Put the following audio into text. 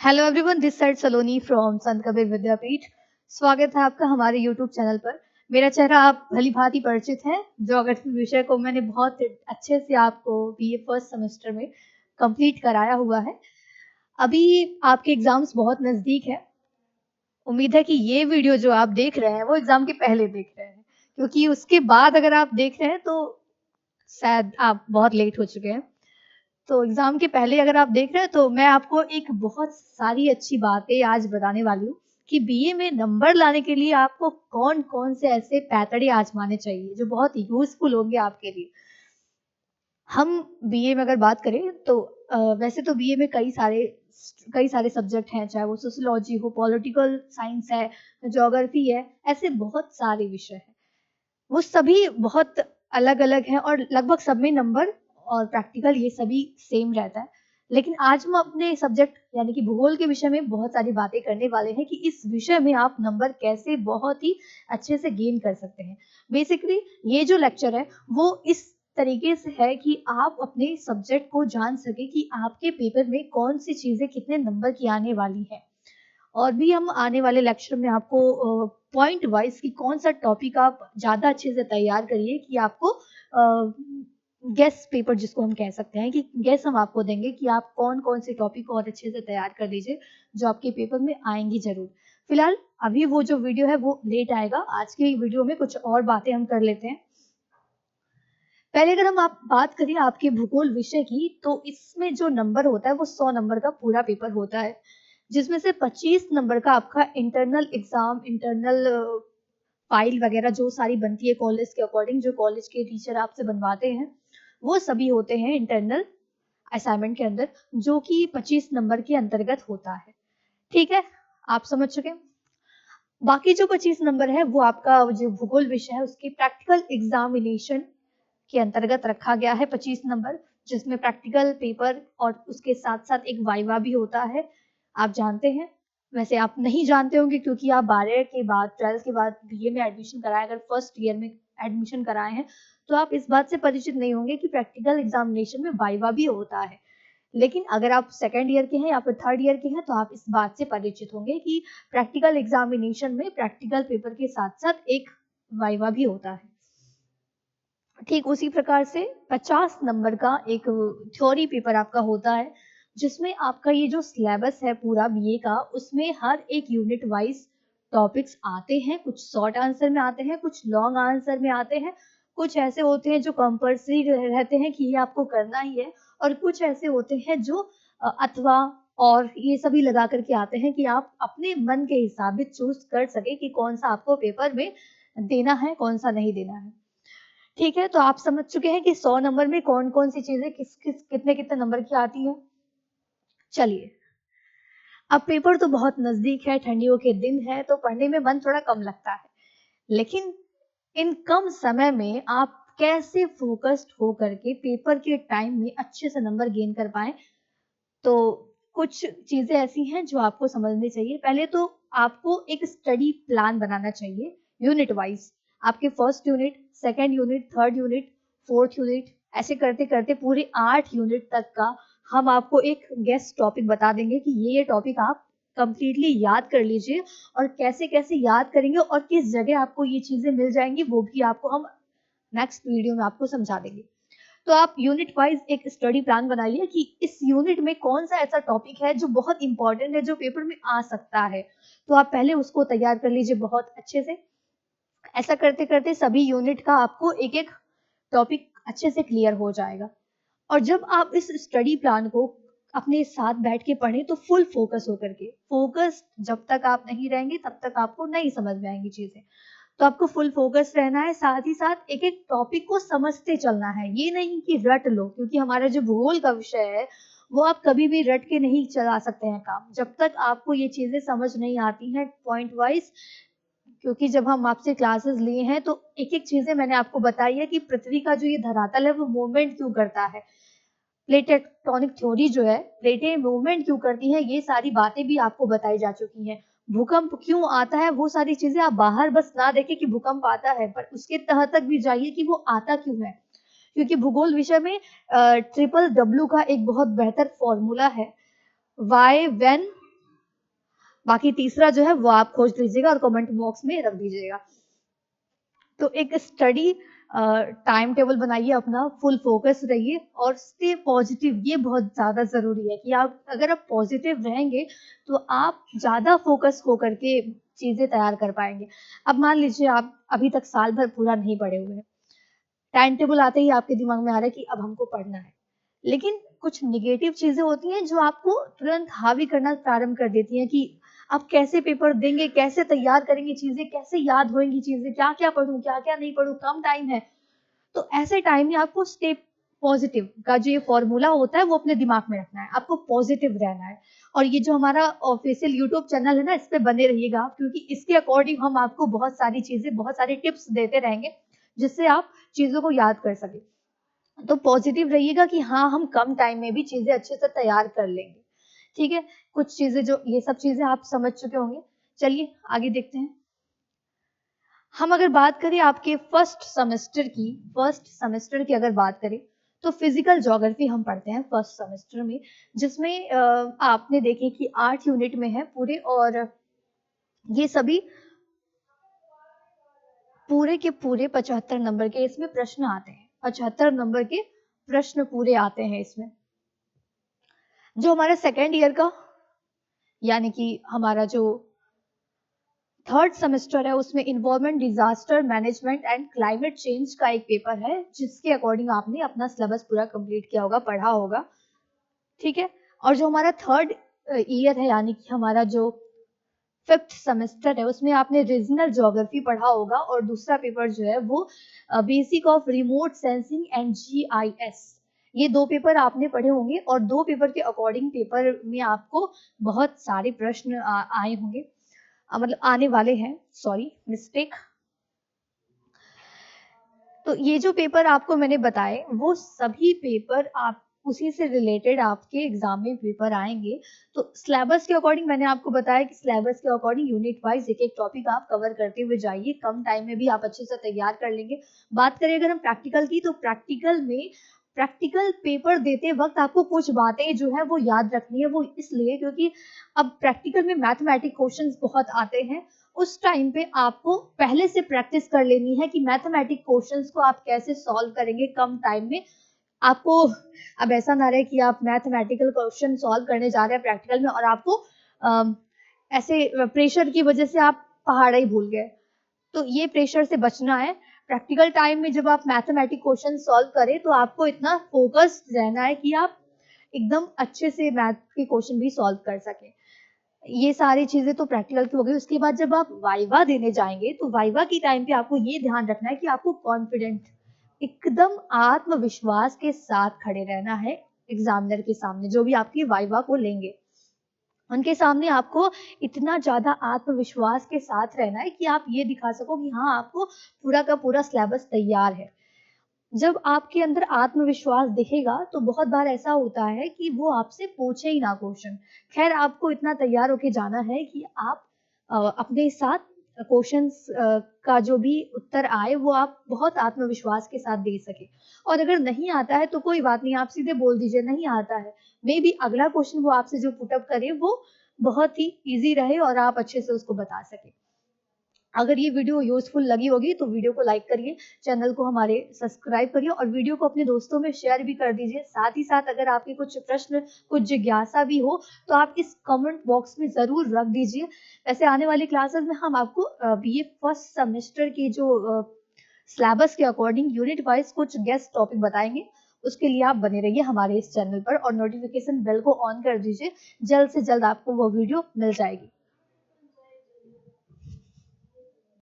Hello everyone, this side Saloni from संत कबीर विद्यापीठ। स्वागत है आपका हमारे यूट्यूब चैनल पर। मेरा चेहरा आप भली भांति परिचित है। ज्योग्राफी विषय को मैंने बहुत अच्छे से आपको बीए फर्स्ट सेमेस्टर में कंप्लीट कराया हुआ है। अभी आपके एग्जाम्स बहुत नजदीक है। उम्मीद है कि ये वीडियो जो आप देख रहे हैं वो एग्जाम के पहले देख रहे हैं, क्योंकि उसके बाद अगर आप देख रहे हैं तो शायद आप बहुत लेट हो चुके हैं। तो एग्जाम के पहले अगर आप देख रहे हैं तो मैं आपको एक बहुत सारी अच्छी बातें आज बताने वाली हूँ कि बीए में नंबर लाने के लिए आपको कौन कौन से ऐसे पैतड़े आजमाने चाहिए जो बहुत यूजफुल होंगे आपके लिए। हम बीए में अगर बात करें तो वैसे तो बीए में कई सारे सब्जेक्ट हैं, चाहे वो सोशियोलॉजी हो, पॉलिटिकल साइंस है, ज्योग्राफी है, ऐसे बहुत सारे विषय हैं। वो सभी बहुत अलग अलग हैं और लगभग सब में नंबर और प्रैक्टिकल ये सभी सेम रहता है। लेकिन आज हम अपने सब्जेक्ट यानी कि भूगोल के विषय में बहुत सारी बातें करने वाले हैं कि इस विषय में आप नंबर कैसे बहुत ही अच्छे से गेन कर सकते हैं। बेसिकली ये जो लेक्चर है वो इस तरीके से है कि आप अपने सब्जेक्ट को जान सके कि आपके पेपर में कौन सी चीजें कितने नंबर की आने वाली है। और भी हम आने वाले लेक्चर में आपको पॉइंट वाइज कि कौन सा टॉपिक आप ज्यादा अच्छे से तैयार करिए कि आपको गेस पेपर जिसको हम कह सकते हैं कि गेस हम आपको देंगे कि आप कौन कौन से टॉपिक और अच्छे से तैयार कर लीजिए जो आपके पेपर में आएंगी जरूर। फिलहाल अभी वो जो वीडियो है वो लेट आएगा। आज की वीडियो में कुछ और बातें हम कर लेते हैं। पहले अगर हम आप बात करें आपके भूगोल विषय की तो इसमें जो नंबर होता है वो 100 नंबर का पूरा पेपर होता है, जिसमें से 25 नंबर का आपका इंटरनल एग्जाम, इंटरनल फाइल वगैरह जो सारी बनती है कॉलेज के अकॉर्डिंग, जो कॉलेज के टीचर आपसे बनवाते हैं वो सभी होते हैं इंटरनल असाइनमेंट के अंदर, जो कि 25 नंबर के अंतर्गत होता है। ठीक है, आप समझ चुके। बाकी जो 25 नंबर है वो आपका जो भूगोल विषय है उसकी प्रैक्टिकल एग्जामिनेशन के अंतर्गत रखा गया है 25 नंबर, जिसमें प्रैक्टिकल पेपर और उसके साथ साथ एक वाइवा भी होता है। आप जानते हैं, वैसे आप नहीं जानते होंगे क्योंकि आप 12 के बाद 12 के बाद बीए में एडमिशन कराए, अगर फर्स्ट ईयर में एडमिशन कराए हैं तो आप इस बात से परिचित नहीं होंगे कि प्रैक्टिकल एग्जामिनेशन में वाइवा भी होता है। लेकिन अगर आप सेकेंड ईयर के हैं या फिर थर्ड ईयर के हैं तो आप इस बात से परिचित होंगे कि प्रैक्टिकल एग्जामिनेशन में प्रैक्टिकल पेपर के साथ साथ एक वाइवा भी होता है। ठीक उसी प्रकार से 50 नंबर का एक थ्योरी पेपर आपका होता है, जिसमें आपका ये जो सिलेबस है पूरा बीए का उसमें हर एक यूनिट वाइज टॉपिक्स आते हैं। कुछ शॉर्ट आंसर में आते हैं, कुछ लॉन्ग आंसर में आते हैं, कुछ ऐसे होते हैं जो कंपल्सरी रहते हैं कि ये आपको करना ही है, और कुछ ऐसे होते हैं जो अथवा और ये सभी लगा करके आते हैं कि आप अपने मन के हिसाब से चूज कर सके कि कौन सा आपको पेपर में देना है, कौन सा नहीं देना है। ठीक है, तो आप समझ चुके हैं कि 100 नंबर में कौन कौन सी चीजें किस किस कितने कितने नंबर की आती हैं। चलिए, अब पेपर तो बहुत नजदीक है, ठंडियों के दिन है तो पढ़ने में मन थोड़ा कम लगता है, लेकिन इन कम समय में आप कैसे फोकस्ड होकर के पेपर के टाइम में अच्छे से नंबर गेन कर पाए, तो कुछ चीजें ऐसी हैं जो आपको समझनी चाहिए। पहले तो आपको एक स्टडी प्लान बनाना चाहिए यूनिट वाइज। आपके first unit, second unit, third unit, fourth unit, ऐसे करते करते पूरे 8 यूनिट तक का हम आपको एक गेस्ट टॉपिक बता देंगे कि ये टॉपिक आप कंप्लीटली याद कर लीजिए, और कैसे कैसे याद करेंगे और किस जगह आपको ये चीजें मिल जाएंगी वो भी आपको हम नेक्स्ट वीडियो में आपको समझा देंगे। तो आप यूनिट वाइज एक स्टडी प्लान बनाइए कि इस यूनिट में कौन सा ऐसा टॉपिक है जो बहुत इंपॉर्टेंट है, जो पेपर में आ सकता है, तो आप पहले उसको तैयार कर लीजिए बहुत अच्छे से। ऐसा करते करते सभी यूनिट का आपको एक एक टॉपिक अच्छे से क्लियर हो जाएगा। और जब आप इस स्टडी प्लान को अपने साथ बैठ के पढ़ें तो फुल फोकस होकर के, फोकस जब तक आप नहीं रहेंगे तब तक आपको नहीं समझ में आएंगी चीजें। तो आपको फुल फोकस रहना है, साथ ही साथ एक एक टॉपिक को समझते चलना है। ये नहीं कि रट लो, क्योंकि हमारा जो भूगोल का विषय है वो आप कभी भी रट के नहीं चला सकते हैं काम, जब तक आपको ये चीजें समझ नहीं आती हैं पॉइंट वाइज। क्योंकि जब हम आपसे क्लासेस लिए हैं तो एक एक चीजें मैंने आपको बताई है कि पृथ्वी का जो ये धरातल है वो मूवमेंट क्यों करता है, प्लेट टेक्टोनिक थ्योरी जो है, प्लेटें मूवमेंट क्यों करती हैं, ये सारी बातें भी आपको बताई जा चुकी हैं। भूकंप क्यों आता है, वो सारी चीजें आप बाहर बस ना देखें कि भूकंप आता है, पर उसके तह तक भी जाइए कि वो आता क्यों है। क्योंकि भूगोल विषय में ट्रिपल डब्ल्यू का एक बहुत बेहतर फॉर्मूला है, वाई वेन बाकी तीसरा जो है वो आप खोज लीजिएगा और कमेंट बॉक्स में रख दीजिएगा। तो एक स्टडी टाइम टेबल बनाइए अपना, फुल फोकस रहिए और स्टे पॉजिटिव। ये बहुत ज़्यादा ज़रूरी है कि आप अगर आप पॉजिटिव रहेंगे तो आप ज़्यादा फोकस होकर के चीज़ें तैयार कर पाएंगे। अब मान लीजिए आप अभी तक साल भर पूरा नहीं पढ़े हुए हैं, टाइम टेबल आते ही आपके दिमाग में आ रहा है कि अब हमको पढ़ना है, लेकिन कुछ नेगेटिव चीजें होती हैं जो आपको तुरंत हावी करना प्रारंभ कर देती हैं कि आप कैसे पेपर देंगे, कैसे तैयार करेंगे चीजें, कैसे याद होंगी चीजें, क्या क्या पढ़ूं, क्या क्या नहीं पढ़ूं, कम टाइम है। तो ऐसे टाइम में आपको स्टे पॉजिटिव का जो ये फॉर्मूला होता है वो अपने दिमाग में रखना है, आपको पॉजिटिव रहना है। और ये जो हमारा ऑफिशियल यूट्यूब चैनल है ना, इस पे बने रहिएगा आप, क्योंकि इसके अकॉर्डिंग हम आपको बहुत सारी चीजें, बहुत सारे टिप्स देते रहेंगे जिससे आप चीजों को याद कर सके। तो पॉजिटिव रहिएगा कि हाँ, हम कम टाइम में भी चीजें अच्छे से तैयार कर लेंगे। ठीक है, कुछ चीजें जो ये सब चीजें आप समझ चुके होंगे। चलिए आगे देखते हैं। हम अगर बात करें आपके फर्स्ट सेमेस्टर की अगर बात करें तो फिजिकल ज्योग्राफी हम पढ़ते हैं फर्स्ट सेमेस्टर में, जिसमें आपने देखे कि 8 यूनिट में है पूरे, और ये सभी पूरे के पूरे 75 नंबर के इसमें प्रश्न आते हैं। 75 नंबर के प्रश्न पूरे आते हैं इसमें। जो हमारा सेकेंड ईयर का यानी कि हमारा जो थर्ड सेमेस्टर है उसमें environment disaster management and climate change का एक पेपर है, जिसके अकॉर्डिंग आपने अपना सिलेबस पूरा कंप्लीट किया होगा, पढ़ा होगा। ठीक है, और जो हमारा थर्ड ईयर है यानी कि हमारा जो फिफ्थ सेमेस्टर है उसमें आपने रीजनल ज्योग्राफी पढ़ा होगा, और दूसरा पेपर जो है वो basic of remote sensing and GIS। ये दो पेपर आपने पढ़े होंगे, और दो पेपर के अकॉर्डिंग पेपर में आपको बहुत सारे प्रश्न आए होंगे, मतलब आने वाले हैं, सॉरी मिस्टेक। तो ये जो पेपर आपको मैंने बताए वो सभी पेपर आप उसी से रिलेटेड आपके एग्जाम में पेपर आएंगे। तो सिलेबस के अकॉर्डिंग मैंने आपको बताया कि सिलेबस के अकॉर्डिंग यूनिट वाइज एक एक टॉपिक आप कवर करते हुए जाइए, कम टाइम में भी आप अच्छे से तैयार कर लेंगे। बात करें अगर हम प्रैक्टिकल की, तो प्रैक्टिकल पेपर देते वक्त आपको कुछ बातें जो है वो याद रखनी है। वो इसलिए क्योंकि अब प्रैक्टिकल में मैथमेटिक क्वेश्चंस बहुत आते हैं, उस टाइम पे आपको पहले से प्रैक्टिस कर लेनी है कि मैथमेटिक क्वेश्चंस को आप कैसे सॉल्व करेंगे कम टाइम में। आपको अब ऐसा ना रहे कि आप मैथमेटिकल क्वेश्चन सॉल्व करने जा रहे हैं प्रैक्टिकल में और आपको ऐसे प्रेशर की वजह से आप पहाड़ ही भूल गए। तो ये प्रेशर से बचना है। प्रैक्टिकल टाइम में जब आप मैथमेटिक क्वेश्चन सॉल्व करें तो आपको इतना फोकस्ड रहना है कि आप एकदम अच्छे से मैथ के क्वेश्चन भी सॉल्व कर सकें। ये सारी चीजें तो प्रैक्टिकल की हो गई। उसके बाद जब आप वाइवा देने जाएंगे तो वाइवा की टाइम पे आपको ये ध्यान रखना है कि आपको कॉन्फिडेंट, एकदम आत्मविश्वास के साथ खड़े रहना है एग्जामिनर के सामने, जो भी आपकी वाइवा को लेंगे उनके सामने आपको इतना ज्यादा आत्मविश्वास के साथ रहना है कि आप ये दिखा सको कि हाँ, आपको पूरा का पूरा सिलेबस तैयार है। जब आपके अंदर आत्मविश्वास दिखेगा तो बहुत बार ऐसा होता है कि वो आपसे पूछे ही ना क्वेश्चन। खैर, आपको इतना तैयार होके जाना है कि आप अपने साथ क्वेश्चंस का जो भी उत्तर आए वो आप बहुत आत्मविश्वास के साथ दे सके। और अगर नहीं आता है तो कोई बात नहीं, आप सीधे बोल दीजिए नहीं आता है। मे बी अगला क्वेश्चन वो आपसे जो पुटअप करे वो बहुत ही इजी रहे और आप अच्छे से उसको बता सके। अगर ये वीडियो यूजफुल लगी होगी तो वीडियो को लाइक करिए, चैनल को हमारे सब्सक्राइब करिए और वीडियो को अपने दोस्तों में शेयर भी कर दीजिए। साथ ही साथ अगर आपके कुछ प्रश्न, कुछ जिज्ञासा भी हो तो आप इस कमेंट बॉक्स में जरूर रख दीजिए। वैसे आने वाली क्लासेस में हम आपको BA फर्स्ट सेमेस्टर की जो सिलेबस के अकॉर्डिंग यूनिट वाइज कुछ गेस्ट टॉपिक बताएंगे। उसके लिए आप बने रहिए हमारे इस चैनल पर और नोटिफिकेशन बेल को ऑन कर दीजिए, जल्द से जल्द आपको वो वीडियो मिल जाएगी।